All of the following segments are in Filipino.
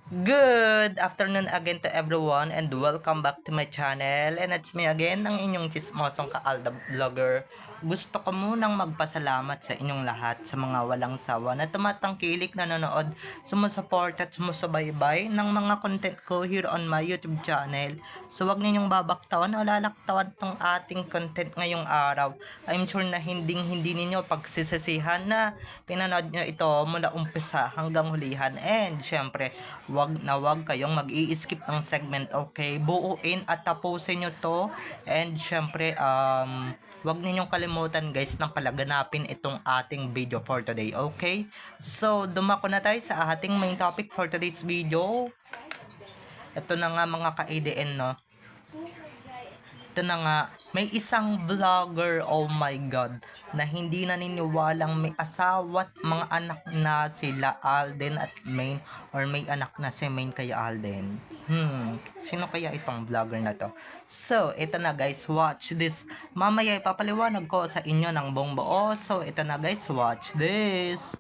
Good afternoon again to everyone and welcome back to my channel. And it's me again, ang inyong chismosong kaalda vlogger. Gusto ko munang magpasalamat sa inyong lahat sa mga walang sawa na tumatangkilik, nanonood, sumusuport at sumusubaybay ng mga content ko here on my YouTube channel. So wag ninyong babaktawan o lalaktawan tong ating content ngayong araw. I'm sure na hindi ninyo pagsisisihan na pinanood nyo ito mula umpisa hanggang hulihan. And syempre, wag kayong mag-i-skip ng segment, okay? Buuin at tapusin nyo to. And syempre, wag ninyong kalimutan guys na palaganapin itong ating video for today, okay? So, dumako na tayo sa ating main topic for today's video. Ito na nga mga ka-ADN, no? Ito na nga, may isang vlogger, oh my god, na hindi naniniwalang may asawa at mga anak na sila Alden at Maine, or may anak na si Maine kay Alden. Sino kaya itong vlogger na to? So, ito na guys, watch this. Mamaya ipapaliwanag ko sa inyo ng buong buo. So, ito na guys, watch this.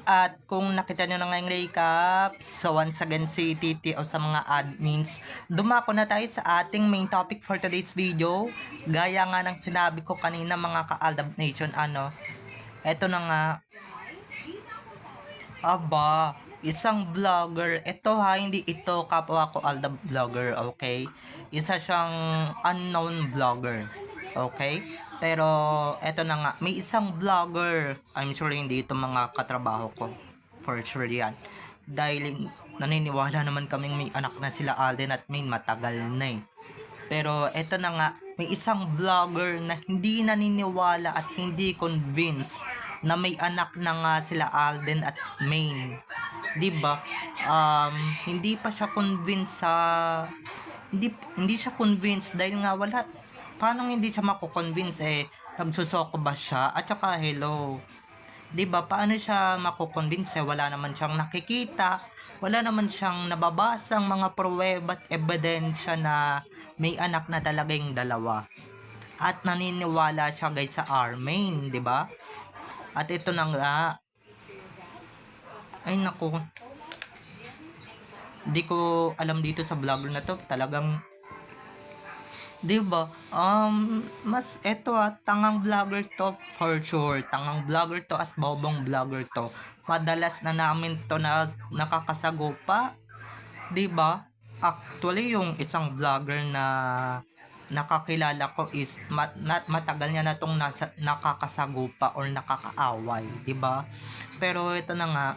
At kung nakita nyo na ngayong recap, so once again si Titi o sa mga admins, dumako na tayo sa ating main topic for today's video. Gaya nga ng sinabi ko kanina mga ka-Aldab Nation, eto na nga, isang vlogger, ito ha, hindi ito kapwa ko Aldab vlogger, okay? Isa siyang unknown vlogger, okay? Pero, eto na nga, may isang vlogger, I'm sure hindi ito mga katrabaho ko. For sure yan. Dahil naniniwala naman kaming may anak na sila Alden at Maine, matagal na eh. Pero, eto na nga, may isang vlogger na hindi naniniwala at hindi convinced na may anak na nga sila Alden at Maine. 'Di ba? Hindi pa siya convinced sa hindi siya convinced dahil nga wala, paano hindi siya mako-convince nagsusoko ba siya? At saka hello, 'di ba? Paano siya mako-convince wala naman siyang nakikita, wala naman siyang nababasang mga pruweba at ebidensya na may anak na talaga yung dalawa. At naniniwala siya guys sa Armaine, 'di ba? At ito na nga, ay naku, di ko alam dito sa vlogger na to, talagang 'di ba? Mas eto tangang vlogger to for sure. Tangang vlogger to at bobong vlogger to. Madalas na namin to na nakakasagupa, 'di ba? Actually, yung isang vlogger na nakakilala ko is matagal niya na tong nakakasagupa or nakakaaway, 'di ba? Pero ito na nga,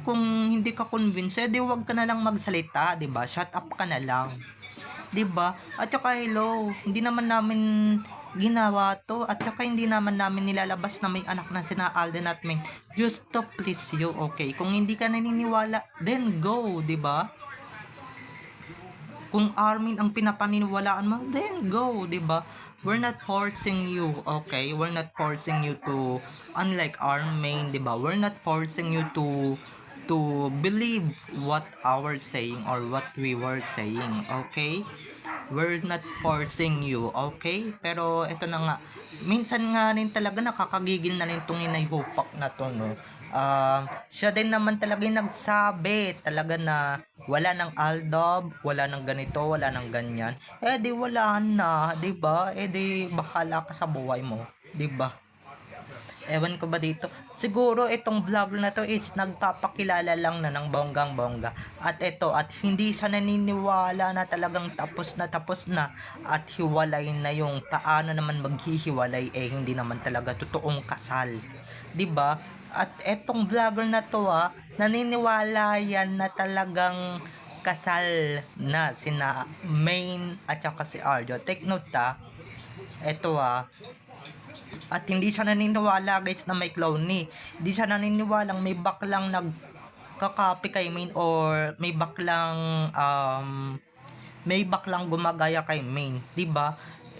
kung hindi ka convinced, di wag ka na lang magsalita, 'di ba? Shut up ka na lang. 'Di ba? At saka hello, hindi naman namin ginawa to at saka hindi naman namin nilalabas na may anak na sina Alden at Ming just to please you, okay? Kung hindi ka naniniwala, then go, 'di ba? Kung Armin ang pinapaniniwalaan mo, then go, 'di ba? We're not forcing you, okay? We're not forcing you to, unlike Armin, 'di ba? We're not forcing you to believe what our saying or what we were saying, okay? We're not forcing you, okay? Pero ito na nga, minsan nga rin talaga nakakagigil na rin itong inayhupak na to, no? Siya din naman talaga yung nagsabi talaga na wala nang Aldob, wala nang ganito, wala nang ganyan. Di wala na, 'di ba? Di bahala ka sa buhay mo, 'di ba? Ewan ko ba dito. Siguro itong vlog na to is nagpapakilala lang na ng bonggang-bongga. At ito, at hindi siya naniniwala na talagang tapos na at hiwalay na yung paano naman maghihiwalay hindi naman talaga totoong kasal. 'Di ba? At etong vlogger na to naniniwala yan na talagang kasal na sina Maine at saka si Arjo. Take note eto at hindi siya naniniwala guys na may clone. Hindi siya naniniwalang may baklang nagkakopy kay Main or may baklang gumagaya kay Main, 'di ba?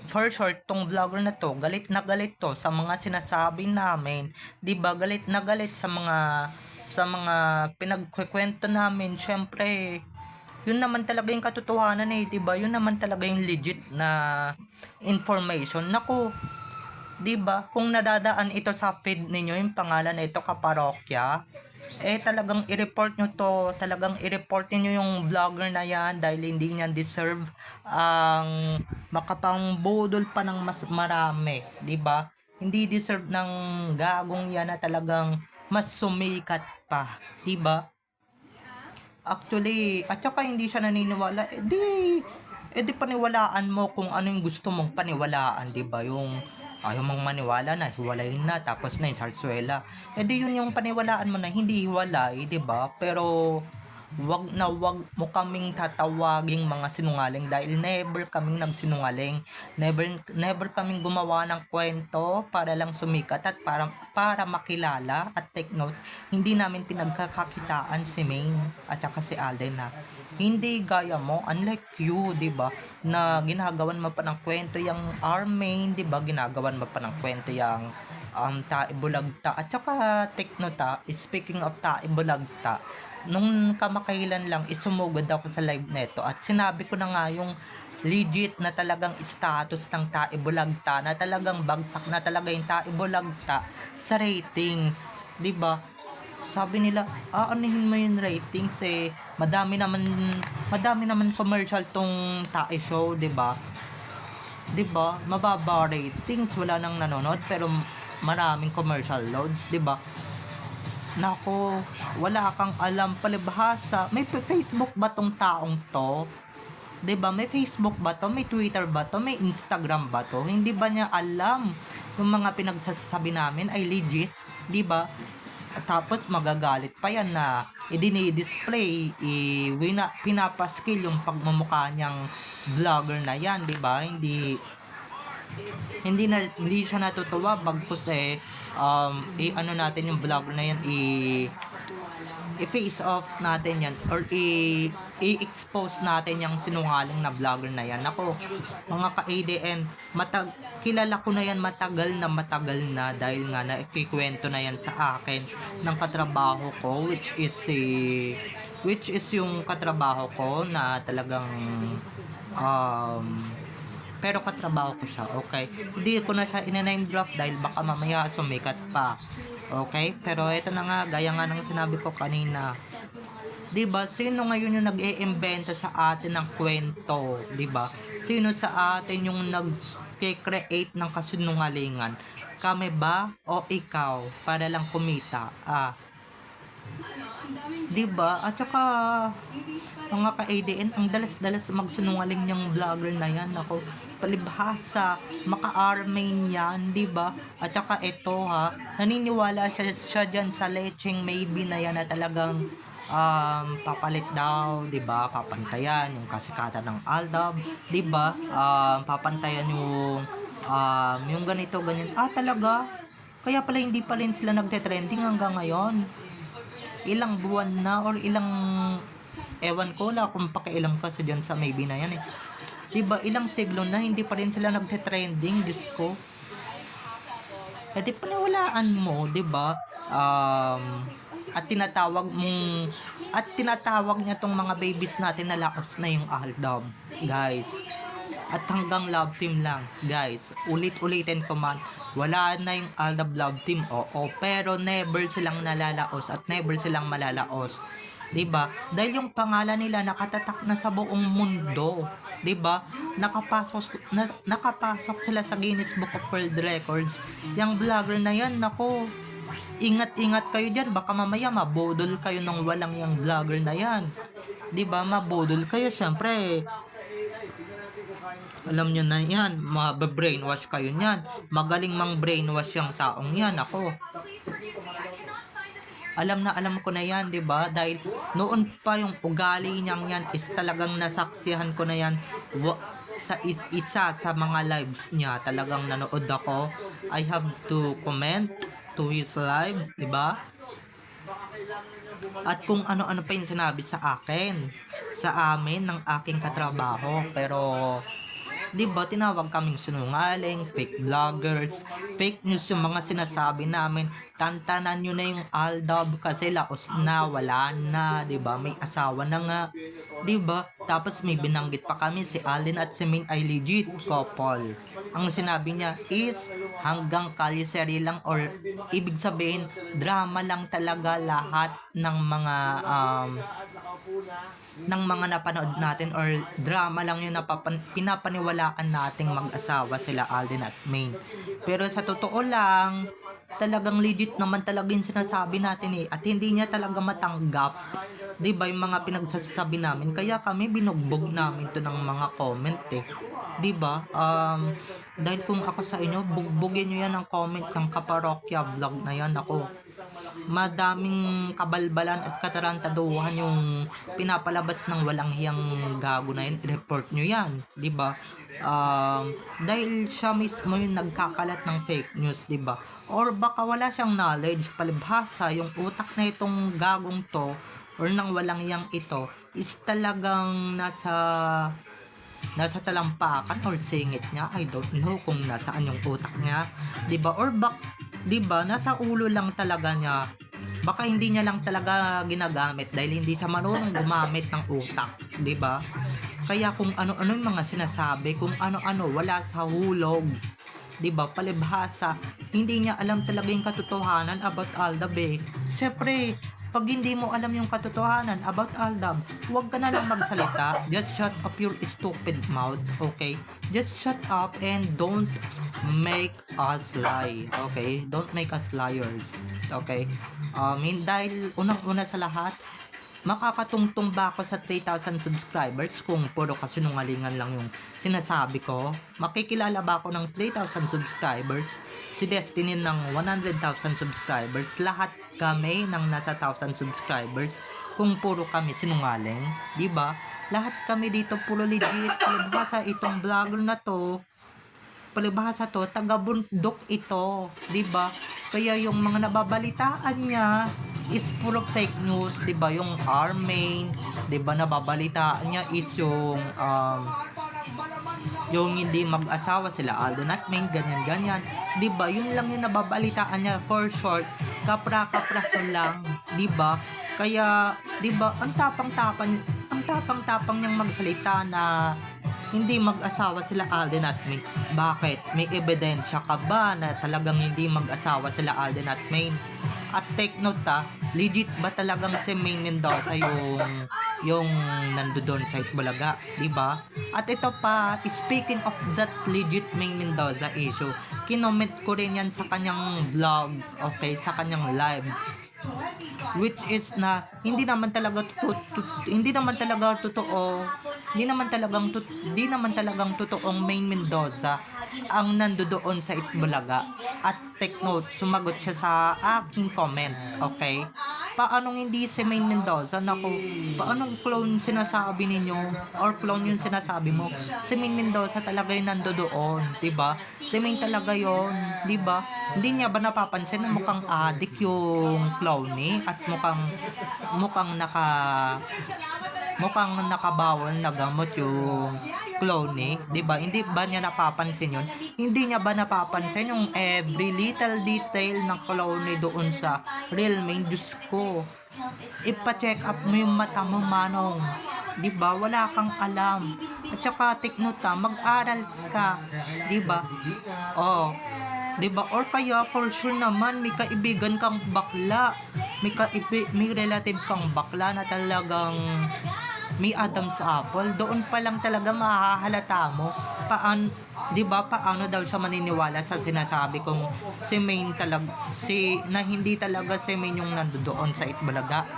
For sure, tong vlogger na to, galit na galit to sa mga sinasabi namin, 'di ba? Galit na galit sa mga pinagkukwento namin. Syempre, yun naman talaga yung katotohanan 'di ba? Yun naman talaga yung legit na information. Naku, 'Di ba? Kung nadadaan ito sa feed ninyo yung pangalan na ito kaparokya, eh talagang i-report nyo to, talagang i-report niyo yung vlogger na yan dahil hindi niya deserve ang makapangbudol pa ng mas marami, 'di ba? Hindi deserve ng gagong yan na talagang mas sumikat pa, 'di ba? Actually, at saka hindi siya naniniwala, edi paniwalaan mo kung ano yung gusto mong paniwalaan, 'di ba? Yung ayaw mong maniwala na hiwalayin na tapos na yung sarsuela. Edi yun yung paniwalaan mo na hindi hiwalay, 'di ba? Pero wag mo kaming tatawaging mga sinungaling dahil never kaming nagsinungaling. Never kaming gumawa ng kwento para lang sumikat at para makilala at take note. Hindi namin pinagkakakitaan si Maine at saka si Alden na hindi gaya mo, unlike you, 'di ba? Na ginagawan mo pa ng kwento yung Armain, 'di ba? Ginagawan mo pa ng kwento yung Taibulagta at saka take note speaking of Taibulagta, nung kamakailan lang isumugod ako sa live neto at sinabi ko na nga yung legit na talagang status ng Taibulagta na talagang bagsak na talaga yung Taibulagta sa ratings, 'di ba? Sabi nila, aanihin mo yung ratings eh, madami naman commercial tong Tae show, 'di ba? 'Di ba? Mababa ratings, wala nang nanonood pero maraming commercial loads, 'di ba? Nako, wala kang alam palibhasa. May Facebook ba tong taong to? 'Di ba? May Facebook ba to? May Twitter ba to? May Instagram ba to? Hindi ba niya alam yung mga pinagsasabi namin ay legit, 'di ba? Tapos magagalit pa yan na i-display, pinapaskill yung pagmumukha niyang vlogger na yan, 'di ba? Hindi siya natutuwa bagkus ano natin yung vlogger na yan, i-face off natin yan or i-expose natin yung sinungaling na vlogger na yan. Ako, mga ka-ADN, kilala ko na yan matagal na dahil nga nakikwento na yan sa akin ng katrabaho ko which is yung katrabaho ko na talagang pero katrabaho ko siya, okay? Hindi ko na siya ina-name drop dahil baka mamaya sumikat pa. Okay? Pero ito na nga, gaya nga ng sinabi ko kanina. 'Di ba? Sino ngayon yung nag-iimbento sa atin ng kwento, 'di ba? Sino sa atin yung nag-create ng kasinungalingan? Kami ba o ikaw para lang kumita? 'Di ba? At saka mga ka-ADN, ang dalas-dalas magsinungaling yung vlogger na yan. Ako, palibhasa, maka-armain yan, 'di ba? At saka ito naniniwala siya diyan sa lecheng maybe na yan na talagang papalit daw, 'di ba? Papantayan yung kasikatan ng Aldab, 'di ba? Papantayan yung ganito ganyan. Talaga? Kaya pala hindi pa rin sila nagte-trending hanggang ngayon. Ilang buwan na or ilang ewan ko la kung pakialam ka sa dyan sa maybe na yan eh. 'Di ba? Ilang siglo na hindi pa rin sila nagte-trending, Diyos ko. Eh di paniwalaan mo, 'di ba? At tinatawag niya tong mga babies natin na laos na yung Aldab, guys. At hanggang love team lang, guys. Ulit-ulitin ko man, wala na yung Aldab love team, oo, pero never silang nalalaos at never silang malalaos. 'Di ba? Dahil yung pangalan nila nakatatak na sa buong mundo, 'di ba? Nakapasok sila sa Guinness Book of World Records. Yung vlogger na yan, nako, ingat-ingat kayo diyan, baka mamaya mabodol kayo ng walang yung vlogger na yan. 'Di ba? Mabodol kayo, syempre. Alam nyo na yan, mababrainwash kayo niyan. Magaling mang brainwash yung taong yan, ako. Alam ko na yan, 'di ba? Dahil noon pa yung ugali niyang yan is talagang nasaksihan ko na yan sa isa sa mga lives niya. Talagang nanood ako. I have to comment to his live, 'di ba? At kung ano-ano pa yung sinabi sa akin, sa amin ng aking katrabaho. Pero 'di ba, tinawag kaming sinungaling, fake vloggers, fake news yung mga sinasabi namin. Tantanan nyo na yung Aldab kasi laos na, wala na, 'di ba? May asawa na nga, 'Di ba? Tapos may binanggit pa kami si Alden at si Main ay legit couple. Ang sinabi niya is hanggang kalye lang, or ibig sabihin drama lang talaga lahat ng mga napanood natin, or drama lang yung pinapaniwalaan nating mag-asawa sila Alden at Main. Pero sa totoo lang, talagang legit naman talaga yung sinasabi natin at hindi niya talaga matanggap, 'di ba, yung mga pinagsasabi namin. Kaya kami binugbog namin to ng mga comment 'di ba? Dahil kung ako sa inyo, bugbugin niyo yan ng comment ng kaparokya vlog na yan. Ako, madaming kabalbalan at katarantaduhan yung pinapalabas ng walang hiyang gago na yan. Report nyo yan, 'di ba? Dahil siya mismo yung nagkakalat ng fake news, 'di ba? Or baka wala siyang knowledge, palibhasa yung utak na itong gagong to or nang walang yang ito is talagang nasa talampakan or singit niya. I don't know kung nasaan yung utak niya, 'di ba? Or 'di ba, nasa ulo lang talaga niya. Baka hindi niya lang talaga ginagamit dahil hindi siya marunong gumamit ng utak, 'di ba? Kaya kung ano-ano yung mga sinasabi, kung ano-ano wala sa hulog, 'di ba? Palibhasa, hindi niya alam talaga yung katotohanan about Aldab eh. Syempre, pag hindi mo alam yung katotohanan about Aldab, huwag ka na lang magsalita. Just shut up your stupid mouth, okay? Just shut up and don't make us lie, okay? Don't make us liars, okay? Dahil unang-una sa lahat, makakatungtong ba ako sa 3,000 subscribers kung puro kasinungalingan lang yung sinasabi ko? Makikilala ba ako ng 3,000 subscribers? Si Destiny ng 100,000 subscribers? Lahat kami ng nasa 1,000 subscribers kung puro kami sinungaling? Diba? Lahat kami dito puro legit. Palibhasa itong vlogger na to, palibhasa to, taga-bundok ito, 'di ba? Kaya yung mga nababalitaan niya is puro fake news, 'di ba? Yung Armain, 'di ba, nababalitaan niya is yung hindi mag-asawa sila Alden at Main, ganyan, 'di ba? Yun lang yung nababalitaan niya, for short, kapra-kapraso lang, 'di ba? Kaya, 'di ba, ang tapang-tapang niyang magsalita na hindi mag-asawa sila Alden at Main. Bakit? May ebidensya ka ba na talagang hindi mag-asawa sila Alden at Main? At take note legit ba talagang si Main Mendoza yung nandoon sa Itbulaga, 'di ba? At ito pa, speaking of that legit Main Mendoza issue, kinoment ko rin yan sa kanyang vlog, okay, sa kanyang live, which is na hindi naman talaga totoo, hindi naman talagang totoong Main Mendoza ang nandoon sa Itbulaga. At take note, sumagot siya sa aking comment, okay? Paanong hindi si Main Mendoza? Naku, paanong clone sinasabi ninyo? Or clone yung sinasabi mo? Si Main Mendoza talaga yung nandoon, diba? Si Main talaga yon, diba? Hindi niya ba napapansin na mukhang adik yung clone at mukhang nakabawal na gamot yung clone, 'di ba? Hindi ba niya napapansin 'yon? Hindi niya ba napapansin yung every little detail ng clone doon sa real Main? Diyos ko, ipa-check up mo yung mata mo, manong, 'di ba? Wala kang alam. At saka take note, mag-aral ka, 'di ba? Oh, 'di ba? Or kaya for sure naman may kaibigan kang bakla, may relative kang bakla na talagang may Adam's apple. Doon pa lang talaga mahahalata mo paano daw siya maniniwala sa sinasabi kong si Main na hindi talaga si Main yung nandoon sa Itbulaga,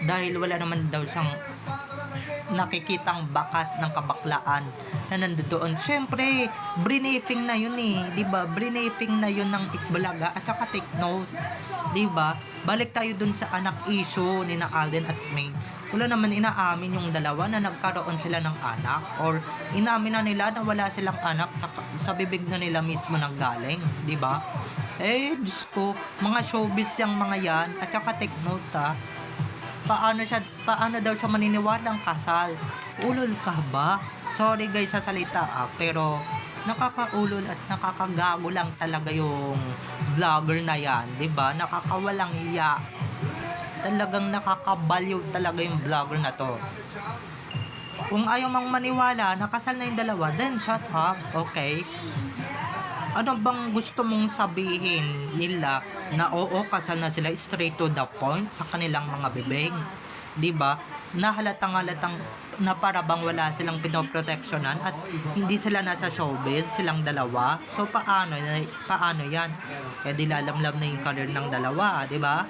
dahil wala naman daw siyang nakikitang bakas ng kabaklaan na nandoon. Syempre, briefing na yun eh, 'di ba? Briefing na yun ng Itbulaga. At saka take note, 'di ba? Balik tayo dun sa anak issue ni na Alden at Main. Wala naman inaamin yung dalawa na nagkaroon sila ng anak, or inamin na nila na wala silang anak sa bibig na nila mismo nang galing, 'di ba? Diyos ko, mga showbiz yung mga yan. At saka take note paano daw siya maniniwalang kasal? Ulol ka ba? Sorry guys sa salita pero nakakaulol at nakakagago lang talaga yung vlogger na yan, 'di ba? Nakakawalang iya. Talagang nakakabaliw talaga yung vlogger na to. Kung ayaw mang maniwala, nakasal na yung dalawa, then shut up, okay? Ano bang gusto mong sabihin nila na oo, kasal na sila, straight to the point sa kanilang mga bibig? 'Di ba? Na halatang na para bang wala silang pinoproteksyonan at hindi sila nasa showbiz, silang dalawa. So paano 'yan? Eh di lalamlam na yung career ng dalawa, 'di ba?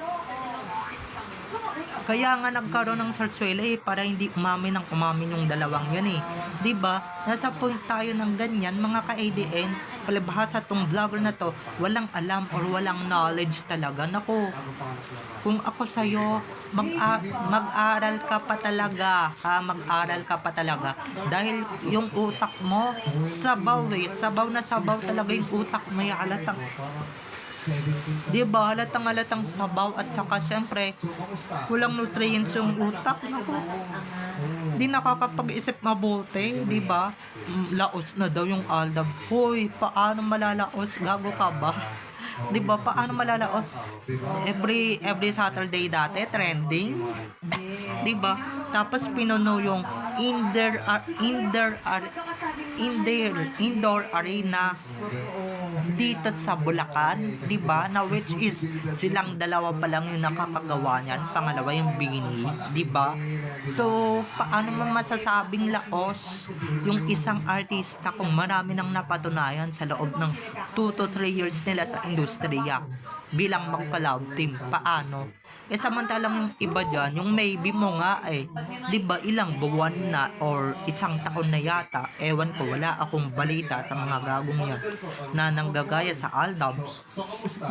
Kaya nga nagkaroon ng sarsuela para hindi umamin yung dalawang yan 'Di ba? Nasa point tayo ng ganyan mga ka-ADN, palibhasa tong vlogger na to, walang alam or walang knowledge talaga. Nako, kung ako sa'yo, mag-aral ka pa talaga, ha? Mag-aral ka pa talaga. Dahil yung utak mo, sabaw na sabaw talaga yung utak mo, halatang 'di ba? Halatang sabaw at saka syempre kulang nutrients yung utak. Naku, di nakakapag-isip mabuti, 'di ba? Laos na daw yung Aldab. Hoy, paano malalaos? Gago ka ba? 'Di ba? Paano malalaos? Every Saturday dati trending. 'Di ba? Tapos pinuno yung indoor arena dito sa Bulacan, 'di ba? Na which is silang dalawa pa lang yung nakakagawa niyan, pangalawa yung Bini, 'di ba? So, paano mo masasabing laos yung isang artista kung marami nang napatunayan sa loob ng 2 to 3 years nila sa industriya bilang mag-collab team? Paano? Samantalang yung iba dyan, yung maybe mo nga 'di ba ilang buwan na or isang taon na yata, ewan ko, wala akong balita sa mga gagong yan na nanggagaya sa Aldab.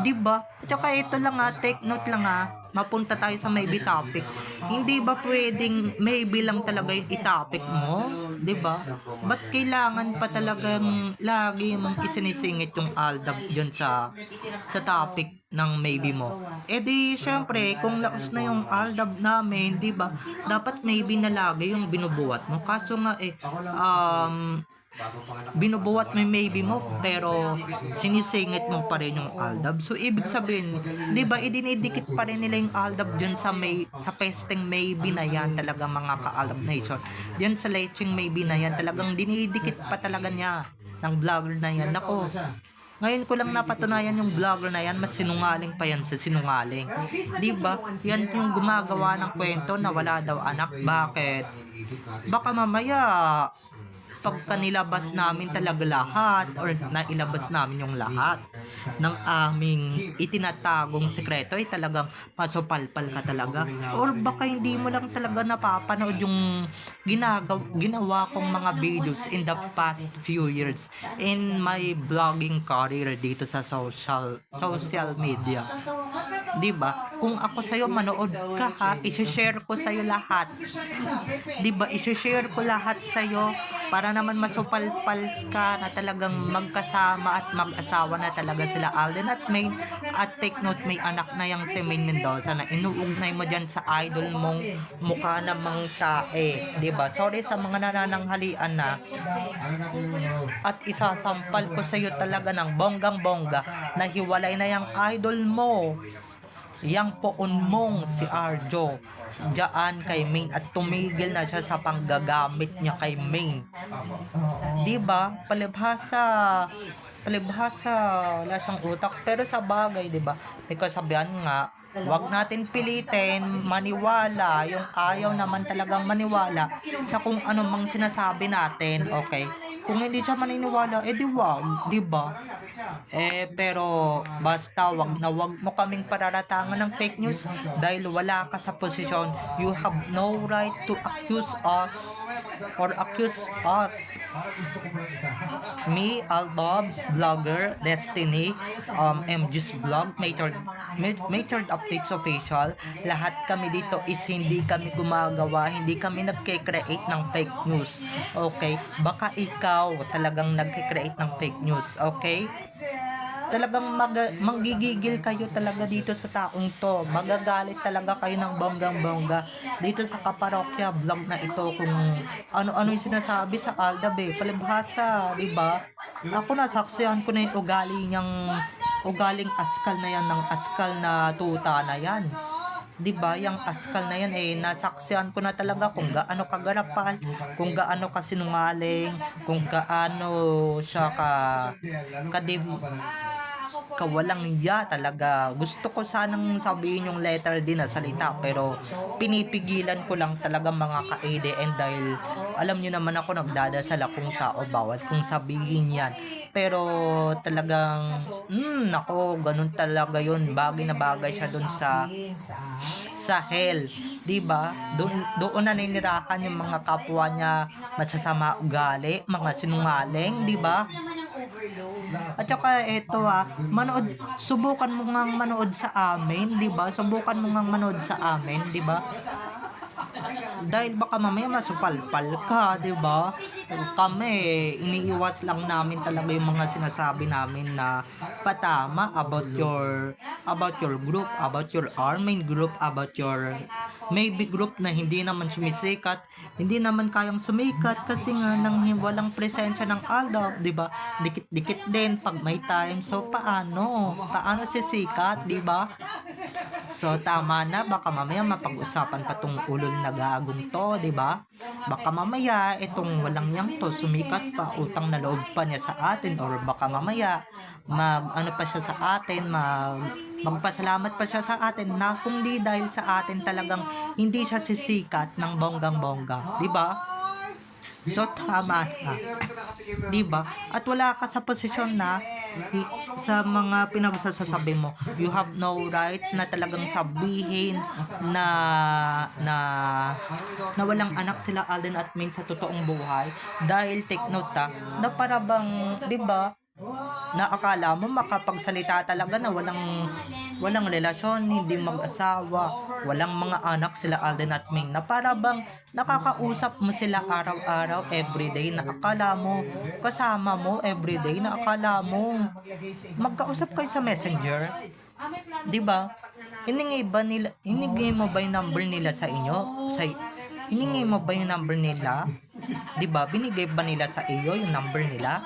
'Di ba? Tsaka ito lang take note lang mapunta tayo sa maybe topic. Hindi ba pwedeng maybe lang talaga yung i-topic mo? 'Di ba? Ba't kailangan pa talagang lagi mong isinisingit yung Aldab dyan sa topic ng maybe mo? Di syempre kung laos na yung Aldab namin, 'di ba? Dapat maybe na lagi yung binubuhat mo. Kaso nga binubuhat mo yung maybe mo pero sinisingit mo pa rin yung Aldab. So ibig sabihin, 'di ba, idinidikit pa rin nila yung Aldab dyan sa pesting maybe na yan, talaga mga ka-Aldab Nation. Diyan sa leching maybe na yan, talagang dinidikit pa talaga niya ng vlogger na yan. Nako, ngayon ko lang napatunayan yung vlogger na yan, mas sinungaling pa yan sa sinungaling. 'Di ba? Yan yung gumagawa ng kwento na wala daw anak. Bakit? Baka mamaya pagka nilabas namin talaga lahat or nailabas namin yung lahat ng aming itinatagong sekreto talagang masupalpal ka talaga. Or baka hindi mo lang talaga napapanood yung ginawa kong mga videos in the past few years in my vlogging career dito sa social media. 'Di ba? Kung ako sa'yo, manood ka i-share ko sa'yo lahat. 'Di ba? I-share ko lahat sa'yo para naman masupalpal ka na talagang magkasama at mag-asawa na talaga sila Alden at Maine. At take note, may anak na yang si Maine Mendoza na inuugnay mo dyan sa idol mong mukha namang tae. 'Di ba? Sorry sa mga nanananghalian na. At isasampal ko sa iyo talaga ng bonggang-bongga na hiwalay na yang idol mo, yang poon mong si Arjo diyan kay Maine, at tumigil na siya sa panggagamit niya kay Maine. 'Di ba? Palibhasa wala siyang utak, pero sa bagay, 'di ba? May kasabihan nga, wag natin pilitin maniwala yung ayaw naman talagang maniwala sa kung ano mang sinasabi natin, okay? Kung hindi siya maniniwala, di wag, 'di ba? Pero basta wag mo kaming pararatangan ng fake news dahil wala ka sa posisyon. You have no right to accuse us. Me, Aldab, vlogger, Destiny, MG's Vlog, Matured Updates Official. Lahat kami dito is hindi kami gumagawa, hindi kami nagke-create ng fake news. Okay? Baka ikaw talagang nagke-create ng fake news. Okay? Talagang manggigigil kayo talaga dito sa taong to. Magagalit talaga kayo ng bonggang-bongga dito sa kaparokya vlog na ito kung ano-ano yung sinasabi sa Aldab palibhasa, 'di ba? Ako nasaksihan ko na yung ugaling askal na yan, ng askal na tuta na yan. 'di ba, yung Askal na yan eh nasaksihan ko na talaga kung gaano kagarapan, kung gaano kasinungaling, kung gaano siya kadib kawalang iya talaga. Gusto ko sanang sabihin yung letter din na salita pero pinipigilan ko lang talaga mga ka-ADN dahil alam nyo naman ako nagdadasal akong tao bawal kung sabihin yan. Pero talagang nako, ganun talaga yun. Bagay na bagay siya dun sa hell, 'di ba? Doon naninirahan yung mga kapwa niya masasama ugali, mga sinungaling, 'di ba? At saka eto subukan mo ngang manood sa amin, 'di ba? Subukan mo ngang manood sa amin, 'di ba? Dahil baka mamaya masupalpal ka, 'di ba? Kami iniiwas lang namin talaga yung mga sinasabi namin na patama about your group, about your army group, about your maybe group na hindi naman sumisikat, hindi naman kayang sumikat kasi nga nang walang presensya ng Aldab, 'di ba? Dikit-dikit din pag may time. So paano? Paano sisikat, 'di ba? So tama na, baka mamaya mapag-usapan pa tong ulol na gagong to, 'di ba? Baka mamaya itong walang yang to sumikat pa, utang na loob pa niya sa atin, or baka mamaya ano pa siya sa atin, magpasalamat pa siya sa atin na kung di dahil sa atin talagang hindi siya sisikat ng bonggang-bongga, 'di ba? So tama na, 'di ba? At wala ka sa posisyon na sa mga pinagsasabi mo, you have no rights na talagang sabihin na na na walang anak sila Alden at Min sa totoong buhay dahil take note na para bang, 'di ba, na akala mo makapagsalita talaga na walang relasyon, hindi mag-asawa, walang mga anak sila Alden at Ming, na para bang nakakausap mo sila araw-araw, everyday, na akala mo kasama mo everyday, na akala mo magkausap kayo sa messenger, 'di ba? Hiningi mo ba yung number nila sa inyo? Hiningi mo ba yung number nila? 'Di ba? Binigay ba nila sa iyo yung number nila?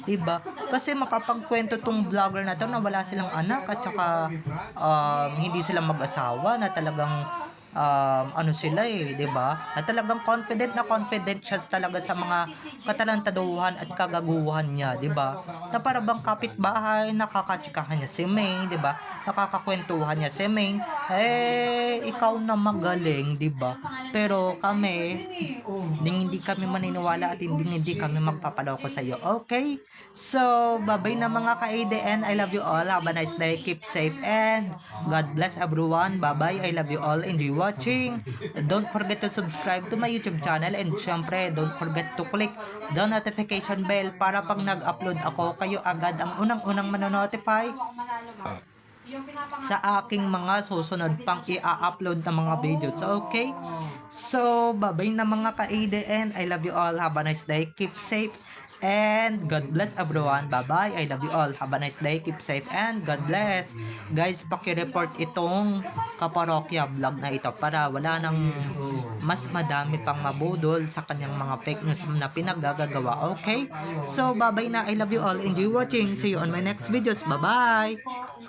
'Di ba? Kasi makapagkwento tong vlogger na to na wala silang anak at saka hindi sila mag-asawa, na talagang ano sila 'di ba? Na talagang confident siya talaga sa mga katalantaduhan at kagaguhan niya, 'di ba? Na para bang kapitbahay, nakakatsikahan niya si May, 'di ba? Nakakakwentuhan niya si May. Ikaw na magaling, 'di ba? Pero kami, hindi kami maniniwala at hindi kami magpapaloko sa iyo. Okay? So, bye-bye na mga ka-ADN. I love you all. Have a nice day. Keep safe and God bless everyone. Bye-bye. I love you all. Enjoy watching. Don't forget to subscribe to my YouTube channel, and syempre, don't forget to click the notification bell para pag nag-upload ako, kayo agad ang unang-unang manonotify sa aking mga susunod pang i-upload na mga videos. Okay? So, bye-bye na mga ka-ADN. I love you all. Have a nice day. Keep safe and God bless everyone. Bye-bye. I love you all. Have a nice day. Keep safe and God bless. Guys, paki-report itong kaparokya vlog na ito para wala nang mas madami pang mabudol sa kanyang mga fake news na pinaggagawa. Okay? So, bye-bye na. I love you all. Enjoy watching. See you on my next videos. Bye-bye.